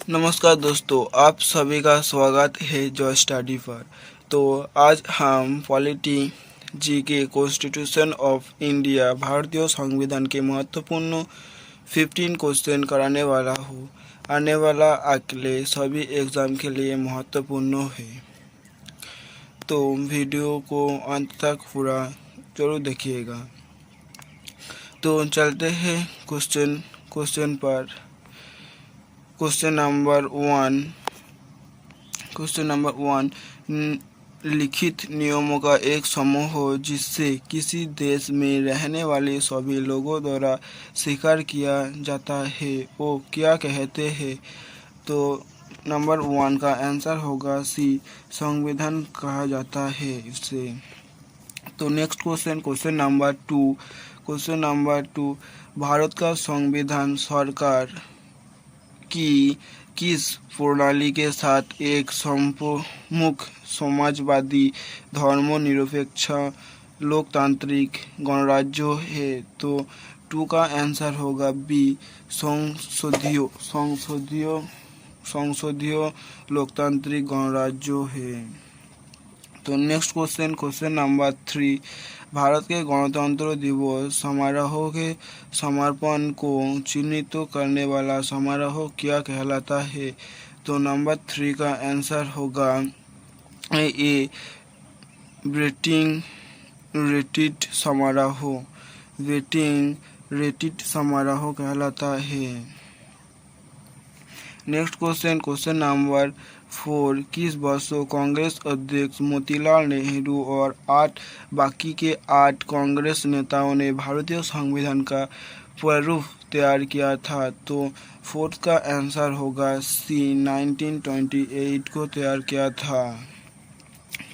नमस्कार दोस्तों, आप सभी का स्वागत है जो स्टडी पर। तो आज हम पॉलिटी जी के कॉन्स्टिट्यूशन ऑफ इंडिया भारतीय संविधान के महत्वपूर्ण 15 क्वेश्चन कराने वाला हूँ। आने वाला अगले सभी एग्ज़ाम के लिए महत्वपूर्ण है, तो वीडियो को अंत तक पूरा जरूर देखिएगा। तो चलते हैं क्वेश्चन पर। क्वेश्चन नंबर वन, लिखित नियमों का एक समूह हो जिससे किसी देश में रहने वाले सभी लोगों द्वारा स्वीकार किया जाता है वो क्या कहते हैं? तो नंबर वन का आंसर होगा सी, संविधान कहा जाता है इसे। तो next question number two, Bharat का संविधान सरकार की किस प्रणाली के साथ एक संप्रमुख समाजवादी धर्मनिरपेक्ष लोकतांत्रिक गणराज्य है? तो टू का आंसर होगा बी, संसदीय लोकतांत्रिक गणराज्य है। तो next question number three, Bharat के गणतंत्र दिवस समारोह के समर्पण को चिन्हित करने वाला समारोह क्या कहलाता है? तो नंबर थ्री का आंसर होगा ए, वेटिंग रेटिड समारोह कहलाता है। नेक्स्ट क्वेश्चन नंबर फोर, किस वर्ष कांग्रेस अध्यक्ष मोतीलाल नेहरू और 8 बाकी के 8 कांग्रेस नेताओं ने भारतीय संविधान का प्रारूप तैयार किया था? तो फोर्थ का आंसर होगा सी, 1928 को तैयार किया था।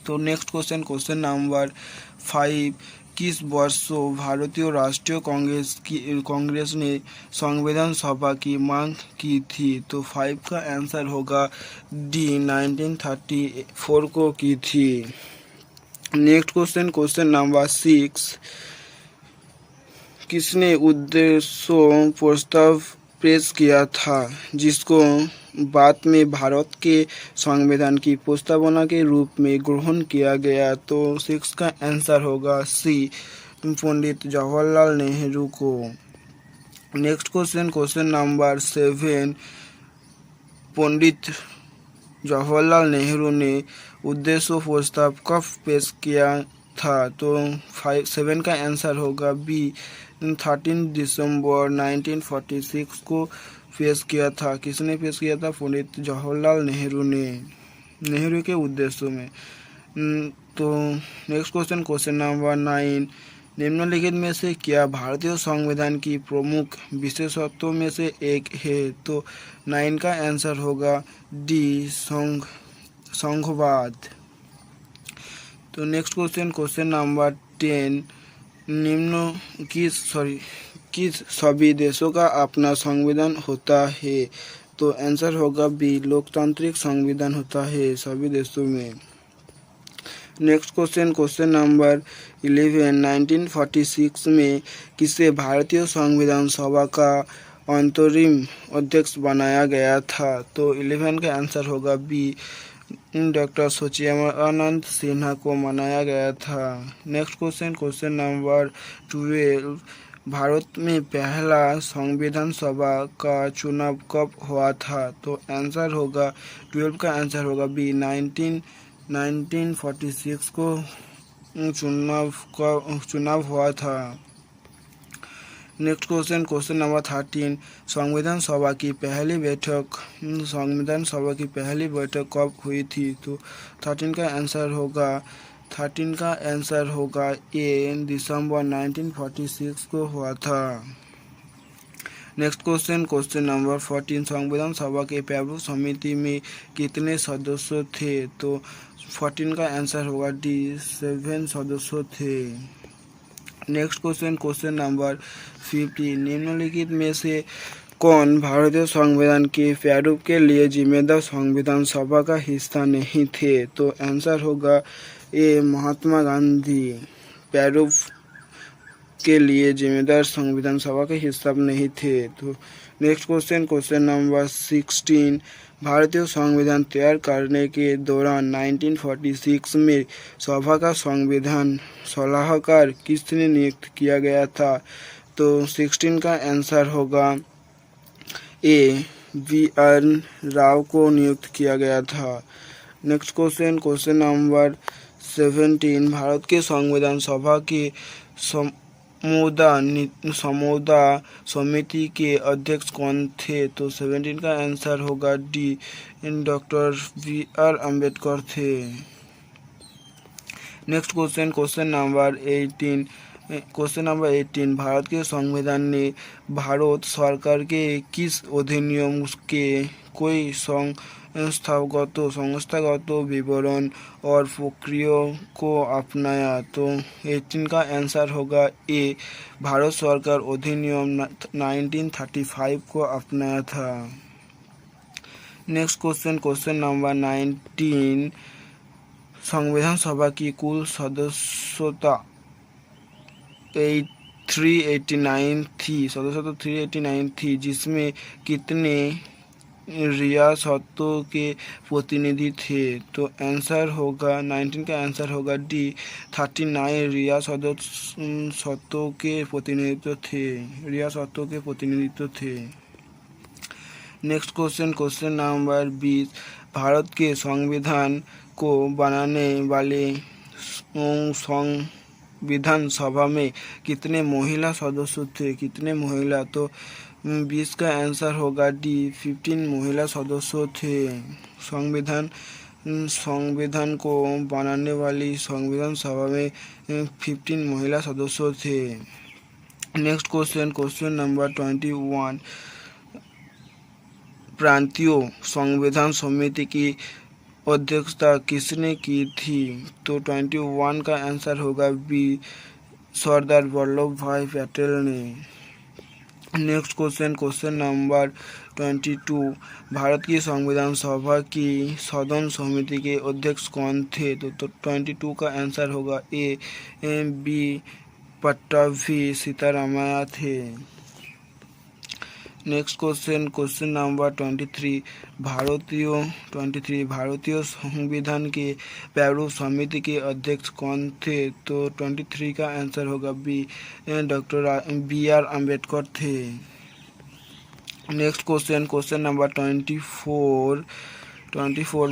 तो नेक्स्ट क्वेश्चन नंबर फाइव, किस वर्ष भारतीय राष्ट्रीय कांग्रेस ने संविधान सभा की मांग की थी? तो 5 का आंसर होगा डी, 1934 को की थी। नेक्स्ट क्वेश्चन नंबर सिक्स, किसने उद्देश्य प्रस्ताव पेश किया था जिसको बाद में भारत के संविधान की प्रस्तावना के रूप में ग्रहण किया गया? तो 6 का आंसर होगा सी, पंडित जवाहरलाल नेहरू को। Next question number seven, Pandit Jawaharlal Nehru ने उद्देश्य प्रस्ताव कब पेश किया था? तो 7 का आंसर होगा बी, 13 दिसंबर 1946 को पेश किया था। किसने पेश किया था? पंडित जवाहरलाल नेहरू ने, नेहरू के उद्देश्यों में। तो नेक्स्ट क्वेश्चन नंबर 9, निम्नलिखित में से क्या भारतीय संविधान की प्रमुख विशेषत्वों में से एक है? तो 9 का आंसर होगा डी, संघवाद। तो नेक्स्ट क्वेश्चन नंबर 10, किस सभी देशों का अपना संविधान होता है? तो आंसर होगा बी, लोकतांत्रिक संविधान होता है सभी देशों में। नेक्स्ट क्वेश्चन नंबर 11, 1946 में किसे भारतीय संविधान सभा का अंतरिम अध्यक्ष बनाया गया था? तो 11 का आंसर होगा बी, डॉक्टर सचिदानंद सिन्हा को मनाया गया था। नेक्स्ट क्वेश्चन नंबर 12, भारत में पहला संविधान सभा का चुनाव कब हुआ था? तो आंसर होगा 12 का आंसर होगा बी, 1946 को चुनाव हुआ था। नेक्स्ट क्वेश्चन नंबर 13, संविधान सभा की पहली बैठक कब हुई थी? तो 13 का आंसर होगा ए, दिसंबर 1946 को हुआ था। नेक्स्ट क्वेश्चन नंबर 14, संविधान सभा के प्रारूप समिति में कितने सदस्य थे? तो 14 का आंसर होगा डी, 7 सदस्य थे। नेक्स्ट क्वेश्चन नंबर 15, निम्नलिखित में से कौन भारतीय संविधान के प्रारूप के लिए जिम्मेदार संविधान सभा का हिस्सा नहीं थे? तो आंसर होगा ए, महात्मा गांधी प्रारूप के लिए जिम्मेदार संविधान सभा के हिस्सा नहीं थे। तो नेक्स्ट क्वेश्चन नंबर 16, भारतीय संविधान तैयार करने के दौरान 1946 में सभा का संविधान सलाहकार किसने नियुक्त किया गया था? तो 16 का आंसर होगा ए, बी.आर. राव को नियुक्त किया गया था। नेक्स्ट क्वेश्चन नंबर 17, भारत के संविधान सभा के समोदा समिति के अध्यक्ष कौन थे? तो 17 का आंसर होगा डी, डॉक्टर बी.आर. अम्बेडकर थे। नेक्स्ट क्वेश्चन नंबर 18, भारत के संविधान ने भारत सरकार के किस अधिनियम के कोई संस्थागत विवरण और प्रक्रिया को अपनाया? तो 18 का आंसर होगा ए, भारत सरकार अधिनियम 1935 को अपनाया था। नेक्स्ट क्वेश्चन नंबर 19, संविधान सभा की कुल सदस्यता 389 थी, जिसमें कितने रियासतों के प्रतिनिधि थे? तो आंसर होगा 19 का आंसर होगा डी, 39 रियासतों के प्रतिनिधित्व थे। नेक्स्ट क्वेश्चन नंबर 20, भारत के संविधान को बनाने वाले संविधान सभा में कितने महिला सदस्य थे? तो 20 का आंसर होगा डी, 15 महिला सदस्य थे। संविधान को बनाने वाली संविधान सभा में 15 महिला सदस्य थे। नेक्स्ट क्वेश्चन नंबर 21, प्रांतीय संविधान समिति की अध्यक्षता किसने की थी? तो 21 का आंसर होगा बी, सरदार वल्लभ भाई पटेल ने। नेक्स्ट क्वेश्चन नंबर 22, भारत की संविधान सभा की सदन समिति के अध्यक्ष कौन थे? तो 22 का आंसर होगा ए, बी पट्टाभी सीतारामैया थे। नेक्स्ट क्वेश्चन नंबर 23, भारतीय संविधान के प्रारूप समिति के अध्यक्ष कौन थे? तो 23 का आंसर होगा बी, डॉक्टर बी.आर. अम्बेडकर थे। नेक्स्ट क्वेश्चन नंबर 24,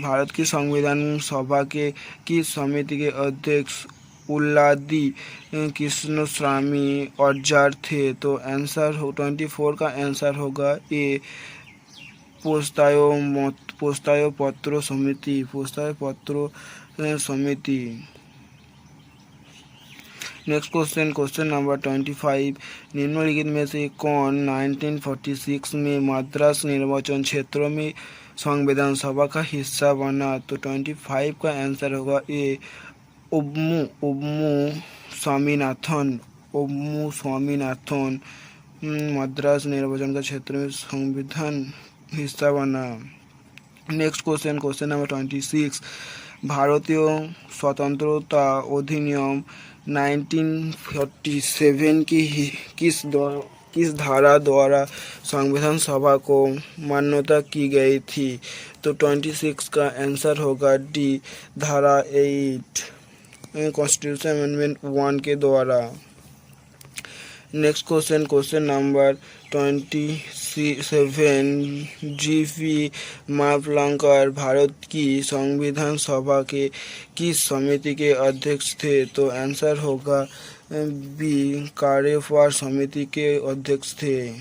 भारत की संविधान सभा के किस समिति के अध्यक्ष उल्लादी कृष्णस्वामी आचार्य थे? तो आंसर 24 का आंसर होगा ए, पोस्तायो पत्र समिति। नेक्स्ट क्वेश्चन नंबर 25, निम्नलिखित में से कौन 1946 में मद्रास निर्वाचन क्षेत्र में संविधान सभा का हिस्सा बना? तो 25 का आंसर होगा ए, ओब्मू स्वामीनाथन मद्रास निर्वाचन का क्षेत्र में संविधान हिस्सा बना। नेक्स्ट क्वेश्चन नंबर 26, भारतीय स्वतंत्रता अधिनियम 1947 की किस धारा द्वारा संविधान सभा को मान्यता की गई थी? तो 26 का आंसर होगा डी, धारा 8 कॉन्स्टिट्यूशन अमेंडमेंट 1 के द्वारा। Next question number 27, GP. Mavalankar Bharat की संविधान सभा के किस समिति के अध्यक्ष थे? तो आंसर होगा बी, कार्यभार समिति के अध्यक्ष थे।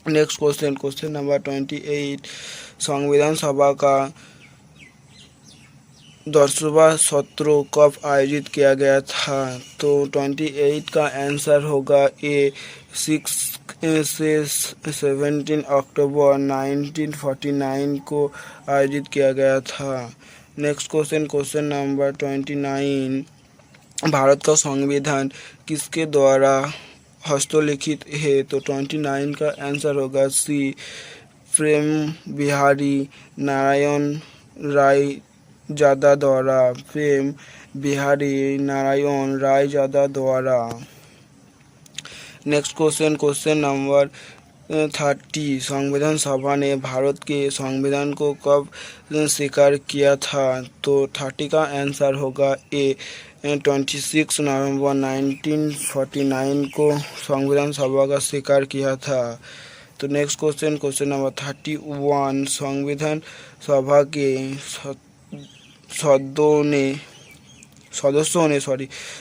नेक्स्ट क्वेश्चन नंबर 28, संविधान सभा का 10वां सत्र कब आयोजित किया गया था? तो 28 का आंसर होगा ए, 6 से 17 अक्टूबर 1949 को आयोजित किया गया था। नेक्स्ट क्वेश्चन नंबर 29, भारत का संविधान किसके द्वारा हस्तलिखित है? तो 29 का आंसर होगा सी, प्रेम बिहारी नारायण रायजादा द्वारा। नेक्स्ट क्वेश्चन नंबर 30 संविधान सभा ने भारत के संविधान को कब स्वीकार किया था? तो 30 का आंसर होगा ए 26 नवंबर 1949 को संविधान सभा का स्वीकार किया था। तो नेक्स्ट क्वेश्चन नंबर 31 संविधान सभा के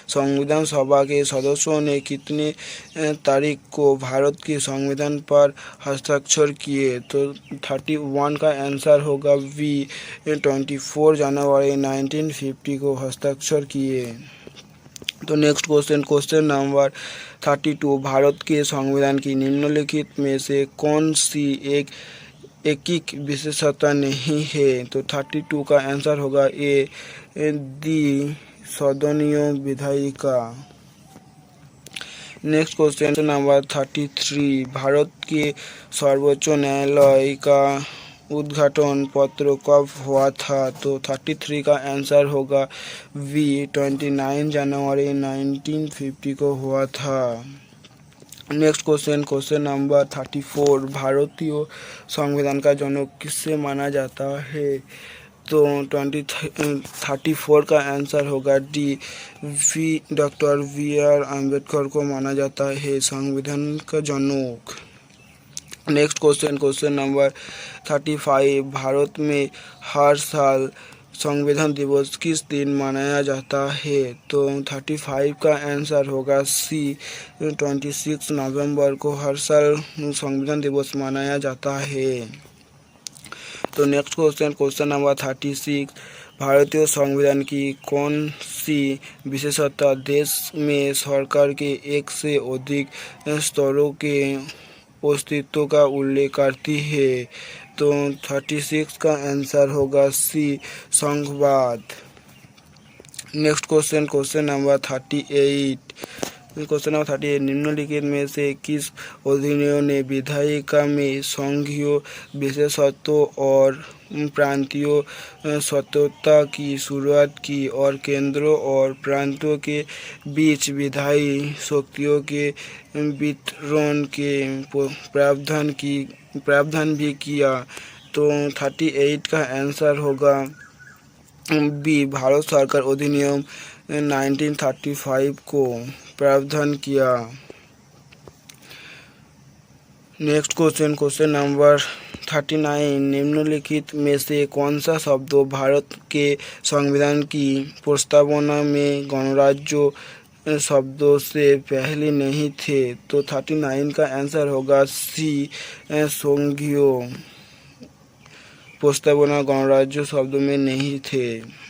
संविधान सभा के सदस्यों ने कितने तारीख को भारत के संविधान पर हस्ताक्षर किए? तो 31 का आंसर होगा बी 24 जनवरी 1950 को हस्ताक्षर किए। तो नेक्स्ट क्वेश्चन नंबर 32 भारत के संविधान की निम्नलिखित में से कौन सी एक विशेषता नहीं है? तो 32 का आंसर होगा ए दी सदनीय विधायिका। नेक्स्ट क्वेश्चन नंबर 33 भारत के सर्वोच्च न्यायालय का उद्घाटन पत्र कब हुआ था? तो 33 का आंसर होगा बी 29 जनवरी 1950 को हुआ था। नेक्स्ट क्वेश्चन नंबर 34 भारतीय संविधान का जनक किससे माना जाता है? तो 34 का आंसर होगा डी डॉक्टर बी.आर. अम्बेडकर को माना जाता है संविधान का जनक। नेक्स्ट क्वेश्चन नंबर 35 भारत में हर साल संविधान दिवस किस दिन मनाया जाता है? तो 35 का आंसर होगा सी 26 नवंबर को हर साल संविधान दिवस मनाया जाता है। तो नेक्स्ट क्वेश्चन नंबर 36 भारतीय संविधान की कौन सी विशेषता देश में सरकार के एक से अधिक स्तरों के अस्तित्व का उल्लेख करती है? तो 36 का आंसर होगा सी संघवाद। नेक्स्ट क्वेश्चन नंबर 38 निम्नलिखित में से किस अधिनियम ने विधायिका में संघीय विशेषत्व और प्रांतीय स्वतंत्रता की शुरुआत की और केंद्र और प्रांतों के बीच विधायी शक्तियों के वितरण के प्रावधान भी किया? तो 38 का आंसर होगा बी भारत सरकार अधिनियम 1935 को प्रावधान किया। नेक्स्ट क्वेश्चन नंबर 39 निम्नलिखित में से कौन सा शब्द भारत के संविधान की प्रस्तावना में गणराज्य शब्दों से पहले नहीं थे? तो 39 का आंसर होगा सी संघीय प्रस्तावना गणराज्य शब्दों में नहीं थे।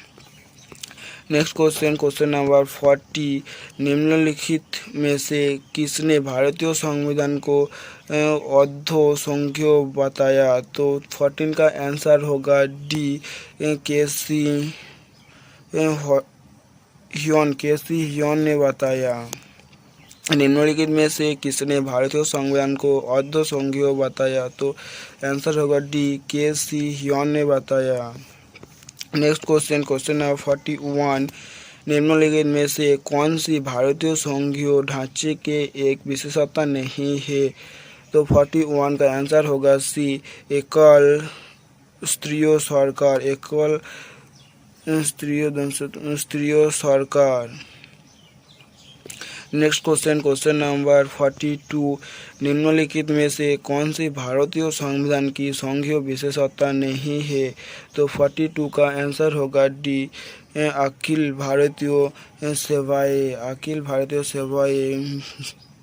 नेक्स्ट क्वेश्चन नंबर 40 निम्नलिखित में से किसने भारतीय संविधान को अर्ध संघीय बताया? तो 14 का आंसर होगा डी के.सी. ह्योन ने बताया। निम्नलिखित में से किसने भारतीय संविधान को अर्ध संघीय बताया? तो आंसर होगा डी के.सी. ह्योन ने बताया। नेक्स्ट क्वेश्चन नंबर 41 निम्नलिखित में से कौन सी भारतीय संघीय ढांचे के एक विशेषता नहीं है? तो 41 का आंसर होगा सी एकल स्तरीय सरकार। नेक्स्ट क्वेश्चन नंबर 42 निम्नलिखित में से कौन सी भारतीय संविधान की संघीय विशेषता नहीं है? तो 42 का आंसर होगा डी अखिल भारतीय सेवाएं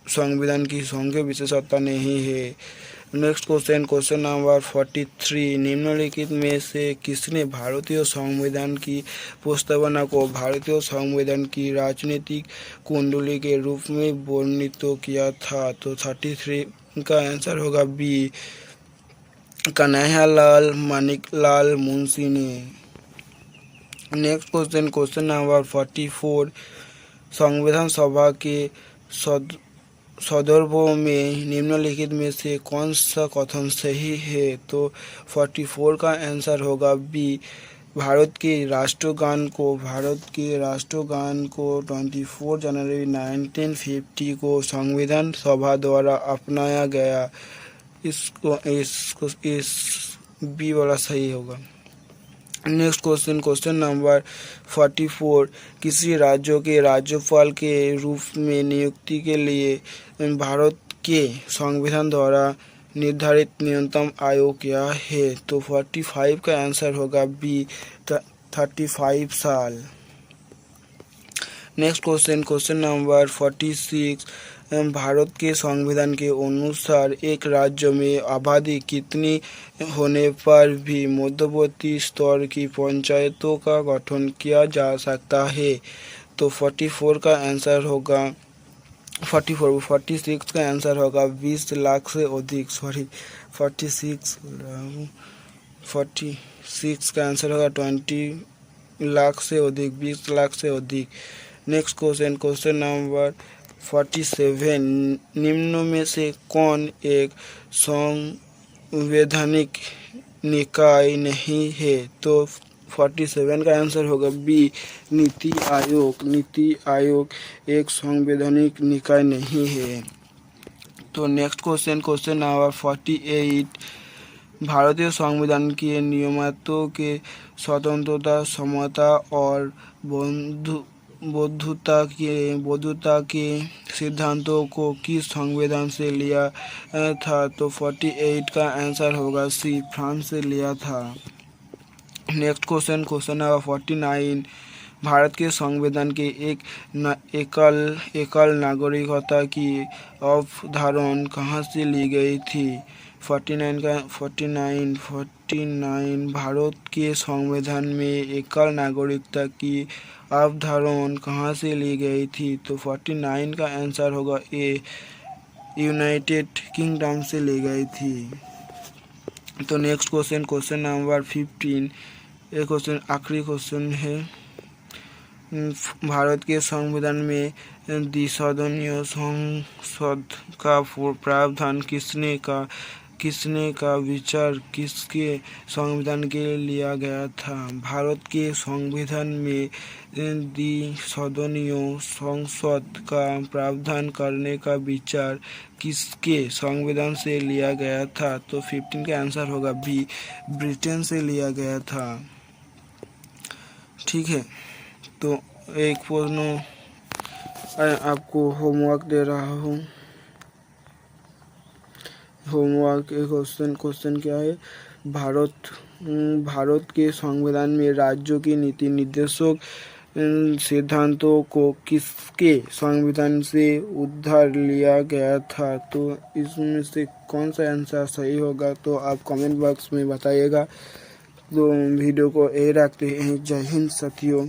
संविधान की संघीय विशेषता नहीं है। नेक्स्ट क्वेश्चन नंबर 43 निम्नलिखित में से किसने भारतीय संविधान की प्रस्तावना को भारतीय संविधान की राजनीतिक कुंडली के रूप में वर्णित किया था? तो 33 का आंसर होगा बी कन्हैयालाल माणिकलाल मुंशी ने। नेक्स्ट क्वेश्चन नंबर 44 संविधान सभा के संदर्भों में निम्नलिखित में से कौन सा कथन सही है? तो 44 का आंसर होगा बी भारत के राष्ट्रगान को 24 जनवरी 1950 को संविधान सभा द्वारा अपनाया गया इस बी वाला सही होगा। नेक्स्ट क्वेश्चन नंबर 44, किसी राज्य के राज्यपाल के रूप में नियुक्ति के लिए भारत के संविधान द्वारा निर्धारित न्यूनतम आयु क्या है? तो 45 का आंसर होगा बी 35 साल। नेक्स्ट क्वेश्चन नंबर 46, भारत के संविधान के अनुसार एक राज्य में आबादी कितनी होने पर भी मध्यवर्ती स्तर की पंचायतों का गठन किया जा सकता है? तो 44 का आंसर होगा 46 का आंसर होगा 20 लाख से अधिक। 46 का आंसर होगा 20 लाख से अधिक, 20 लाख से अधिक। नेक्स्ट क्वेश्चन नंबर 47, निम्न में से कौन एक संवैधानिक निकाय नहीं है? तो 47 का आंसर होगा बी नीति आयोग। नीति आयोग एक संवैधानिक निकाय नहीं है। तो नेक्स्ट क्वेश्चन नंबर 48, भारतीय संविधान के नियमों के स्वतंत्रता, समता और बौद्धता के सिद्धांतों को किस संविधान से लिया था? तो 48 का आंसर होगा सी फ्रांस से लिया था। नेक्स्ट क्वेश्चन नंबर 49, भारत के संविधान के एकल नागरिकता की अवधारणा कहाँ से ली गई थी? 49 भारत के संविधान में एकल नागरिकता की अवधारणा कहाँ से ली गई थी? तो 49 का आंसर होगा ए यूनाइटेड किंगडम से ली गई थी। तो नेक्स्ट क्वेश्चन नंबर 15, ये क्वेश्चन आखिरी क्वेश्चन है। भारत के संविधान में द्विसदनीय संसद का प्रावधान किसने का विचार किसके संविधान के लिए लिया गया था? भारत के संविधान में द्विसदनीय संसद का प्रावधान करने का विचार किसके संविधान से लिया गया था? तो 15 का आंसर होगा बी ब्रिटेन से लिया गया था। ठीक है, तो एक प्रश्न आपको होमवर्क दे रहा हूँ। होमवर्क क्वेश्चन क्या है? भारत के संविधान में राज्यों की नीति निर्देशक सिद्धांतों को किसके संविधान से उधार लिया गया था? तो इसमें से कौन सा आंसर सही होगा? तो आप कमेंट बॉक्स में बताइएगा। तो वीडियो को यही रखते हैं। जय हिंद साथियों।